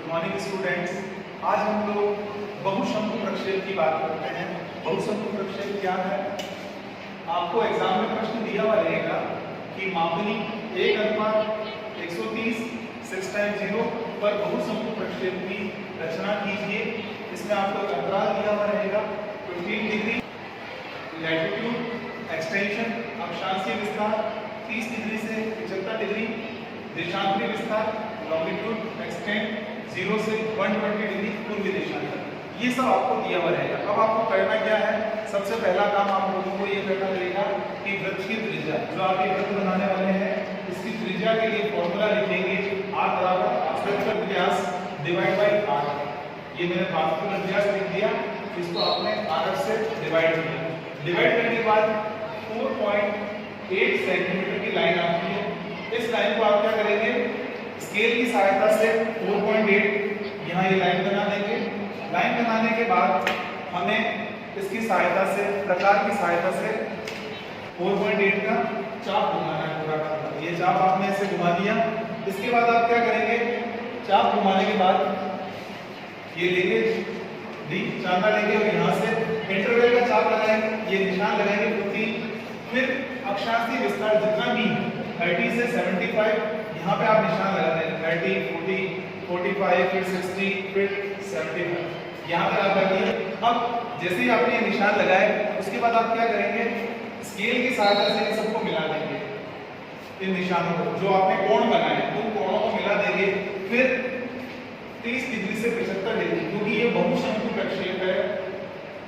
Good morning students. आज हम लोग बहुशंकु प्रक्षेप की बात करते हैं। बहुशंकु प्रक्षेप क्या है? आपको एग्जाम में प्रश्न दिया हुआ रहेगा कि मापनी 1:130 6 टाइम्स 0 पर बहुशंकु प्रक्षेप की रचना कीजिए। इसमें आपको एक अंतराल दिया हुआ रहेगा 15 डिग्री, लैटिट्यूड, एक्सटेंशन अक्षांशीय विस्तार 30 डिग्री से 75 डिग्री, देशांतरी विस्तार लॉन्गिट्यूड एक्सटेंड 0 से 120 डिग्री पूर्वी देशांतर। ये सब आपको दिया हुआ रहेगा। अब आपको करना क्या है? सबसे पहला काम आप लोगों को ये करना रहेगा कि वृत्त की त्रिज्या, जो आप ये वृत्त बनाने वाले हैं, इसकी त्रिज्या के लिए फॉर्मूला लिखेंगे r बराबर वृत्त का व्यास डिवाइड बाय r। ये मैंने बाकी का व्यास लिख दिया, इसको आपने r से डिवाइड किया। डिवाइड करने के बाद 4.8 सेंटीमीटर की लाइन आती है। इस लाइन को आप क्या करेंगे? स्केल की सहायता से 4.8 यहाँ ये लाइन बना देंगे। लाइन बनाने के बाद हमें इसकी सहायता से, प्रकार की सहायता से 4.8 का चाप घुमाना है पूरा का। ये चाप आपने ऐसे घुमा दिया। इसके बाद आप क्या करेंगे? चाप घुमाने के बाद ये लेंगे डी चांदा लेंगे और यहाँ से इंटरवल का चाप लगाएंगे, ये निशान लगाएंगे 50। फिर अक्षांशीय विस्तार जितना भी 30 से 75 यहाँ पे आप निशान लगा देंगे, 30, 40, 45, फिर 60, फिर 75 यहाँ पे आप लगा दिए। अब जैसे ही आपने ये निशान लगाए, उसके बाद आप क्या करेंगे? स्केल की सहायता से इन सबको मिला देंगे, इन निशानों को जो आपने कोण बनाए उन कोणों को मिला देंगे। फिर 30 डिग्री से 75 डिग्री, क्योंकि ये बहुशंकु प्रक्षेप है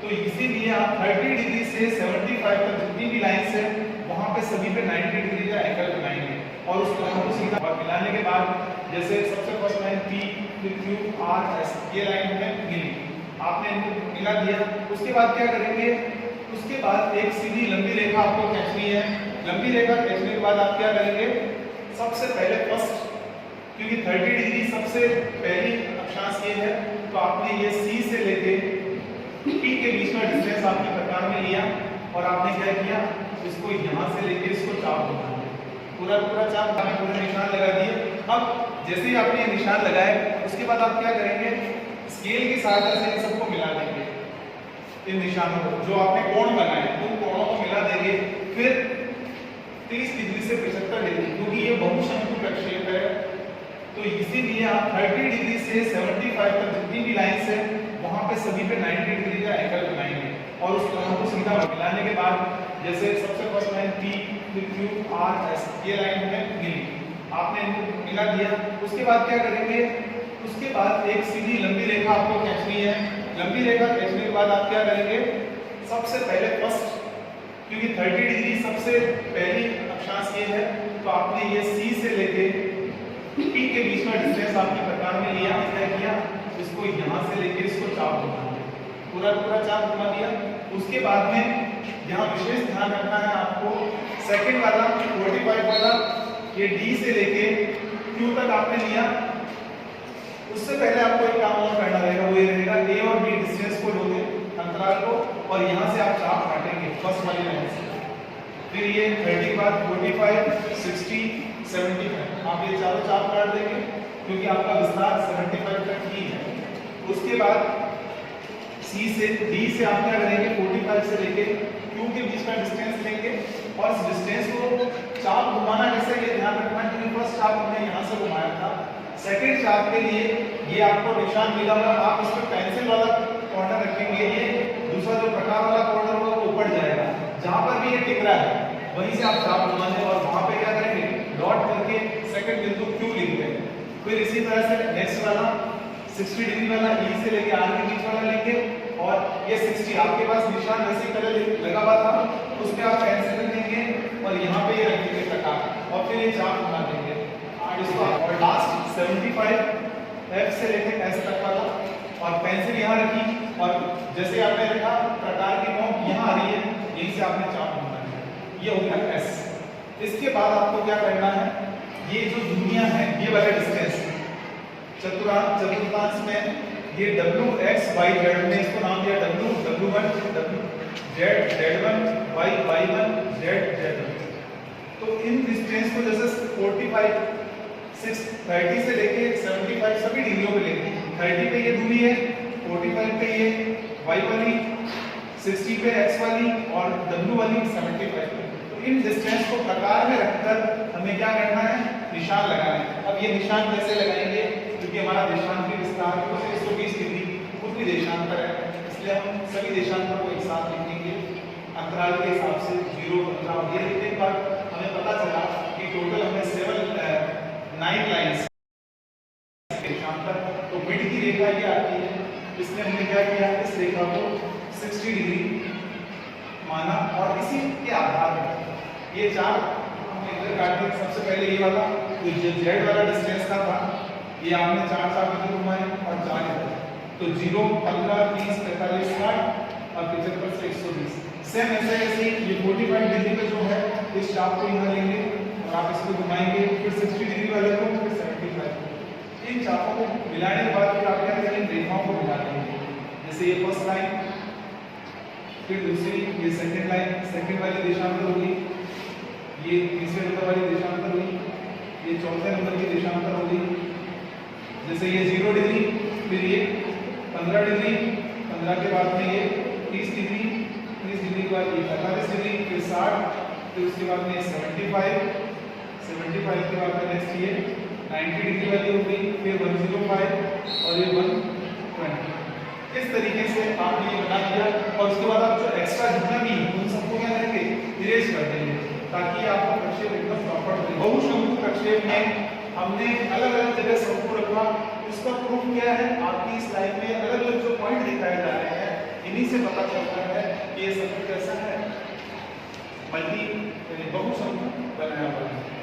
तो इसीलिए आप 30 डिग्री से 75 तक जितनी भी लाइन है वहां पे सभी पे 90 डिग्री का एंगल बनाएंगे और उस कोण को सीधा और मिलाने के बाद जैसे सबसे फर्स्ट लाइन P, फिर Q, R, S, ये लाइन हमें मिली, आपने इनको मिला दिया। उसके बाद क्या करेंगे? उसके बाद एक सीधी लंबी रेखा आपको खींचनी है। लंबी रेखा खींचने के बाद आप क्या करेंगे? सबसे पहले फर्स्ट, क्योंकि 30 डिग्री सबसे पहली अक्षांश ये है, तो आपने ये C से लेके P के बीच का डिस्टेंस आपने प्रकार में लिया और आपने क्या किया? इसको यहाँ से लेके इसको चाप बना दिया, पूरा चाप आपने पूरे निशान लगा दिए। अब जैसे ही आपने ये निशान लगाए, उसके बाद आप क्या करेंगे? स्केल की सहायता से इन सबको मिला देंगे, इन निशानों को जो आपने कोण बनाए उन कोणों को मिला देंगे। फिर 30 डिग्री से 75 डिग्री, क्योंकि ये बहुशंकु प्रक्षेप है तो इसीलिए आप 30 डिग्री से 75 तक जितनी भी लाइन है वहां पे सभी पे 90 डिग्री का एंगल बनाएंगे और उस कोण को सीधा मिलाने के बाद जैसे सबसे फर्स्ट लाइन P, फिर Q, R, S, ये लाइन हमें मिली, आपने इनको मिला दिया। उसके बाद क्या करेंगे? उसके बाद एक सीधी लंबी रेखा आपको खींचनी है। लंबी रेखा खींचने के बाद आप क्या करेंगे? सबसे पहले फर्स्ट, क्योंकि 30 डिग्री सबसे पहली अक्षांश ये है, तो आपने ये C से लेके P के बीच का डिस्टेंस आपने प्रकार में लिया, क्या किया? इसको यहाँ से लेके इसको चाप घुमा दिया, पूरा चाप घुमा दिया। उसके बाद में यहाँ विशेष ध्यान रखना है आपको, सेकंड वाला 45 वाला ये D से लेके Q तक आपने लिया। उससे पहले आपको एक काम और करना रहेगा, वो ये रहेगा A और B डिस्टेंस को लोगे, अंतराल को, और यहाँ से आप चाप काटेंगे फर्स्ट वाली लाइन से। फिर ये 30 के बाद 45, 60, 75 आप ये चारों चाप काट देंगे, क्योंकि आपका विस्तार 75 तक ही है। उसके बाद C से D से आप क्या करेंगे? 45 से लेके Q के बीच का डिस्टेंस लेंगे और इस डिस्टेंस को चाप घुमाना कैसे, ये ध्यान रखना है, क्योंकि फर्स्ट चाप हमने यहाँ से घुमाया था। सेकंड चाप के लिए ये आपको निशान मिला हुआ, आप इस पर पेंसिल वाला कॉर्नर रखेंगे, ये दूसरा जो प्रकार वाला कॉर्नर होगा वो ऊपर जाएगा। जहाँ पर भी ये टिक रहा है वहीं से आप चाप घुमाने और वहाँ पे क्या करेंगे? डॉट करके सेकंड बिंदु Q लिख देंगे। फिर इसी तरह से नेक्स्ट वाला 60 डिग्री वाला E से लेके R के बीच वाला लेंगे और ये 60 आपके पास निशान वैसे कलर लगा हुआ था, उस पे आप पेंसिल रखेंगे और यहाँ पे ये रखेंगे प्रकार और फिर ये चाप घुमा देंगे इसको। और लास्ट 75 F से लेके S तक वाला और पेंसिल यहाँ रखी और जैसे आपने रखा प्रकार की नोक यहाँ आ रही है, यहीं से आपने चाप घुमाना है, ये हो गया S। इसके बाद आपको क्या करना है? ये जो दुनिया है, ये वाला डिस्टेंस चतुर्थांश में ये W, X, Y, Z ने इसको नाम दिया W, W1, W, Z, Z1, Y, Y1, Z, Z1। तो इन डिस्टेंस को जैसे 45 30 से लेके 75 सभी डिग्रियों पे लेंगे। 30 पे ये दूरी है, 45 पे ये y वाली, 60 पे x वाली और w वाली 75 पे। तो इन डिस्टेंस को प्रकार में रखकर हमें क्या करना है, निशान लगाना है। अब ये निशान कैसे लगाएंगे, क्योंकि हमारा देशांतरी विस्तार 120 डिग्री उत्तरी देशांतर है, इसलिए हम सभी देशांतर को एक साथ लिखेंगे अंतराल के हिसाब से 0 15। ये लिखने के बाद हमें पता चला कि टोटल हमें 9 लाइंस देशांतर। तो मिड की रेखा ये आती है, इसने हमने क्या किया, इस रेखा को 60 डिग्री माना और इसी के आधार पर ये चार हमने इधर काटे। सबसे पहले ये वाला जो जेड वाला डिस्टेंस का था, ये आपने चार इधर घुमाए और 4 इधर। तो 0 15 30 45 60 और 75 से 120। सेम ऐसे ऐसे ये 45 डिग्री पे जो है इस चाप को यहाँ लेंगे और आप इसको घुमाएंगे, फिर 60 डिग्री वाले को, फिर 75 को। इन चापों को मिलाने के बाद फिर आप क्या करेंगे, रेखाओं को मिला देंगे। जैसे ये फर्स्ट लाइन, फिर दूसरी, ये सेकंड लाइन, सेकंड वाली देशांतर होगी, ये तीसरे नंबर वाली देशांतर हुई, ये चौथे नंबर की देशांतर होगी। जैसे ये 0 डिग्री, फिर ये 15 डिग्री, 15 के बाद में ये 30 डिग्री, 30 डिग्री के बाद ये 45 डिग्री, फिर 60, फिर उसके बाद में 75, 75 के बाद में नेक्स्ट ये 90 डिग्री वाली हो गई, फिर 105 और ये 120। इस तरीके से आपने ये बना दिया और उसके बाद आप जो एक्स्ट्रा जितना भी उन सबको क्या करेंगे, इरेज कर देंगे, ताकि आपका प्रक्षेप एकदम प्रॉपर बने। बहुशंकु प्रक्षेप में हमने अलग अलग जगह शंकु रखा। इसका प्रूफ क्या है, आपकी इस लाइन में अलग अलग जो पॉइंट दिखाए जा रहे हैं, इन्हीं से पता चलता है कि ये शंकु कैसा है, मल्टी बहुशंकु बनाया हुआ है।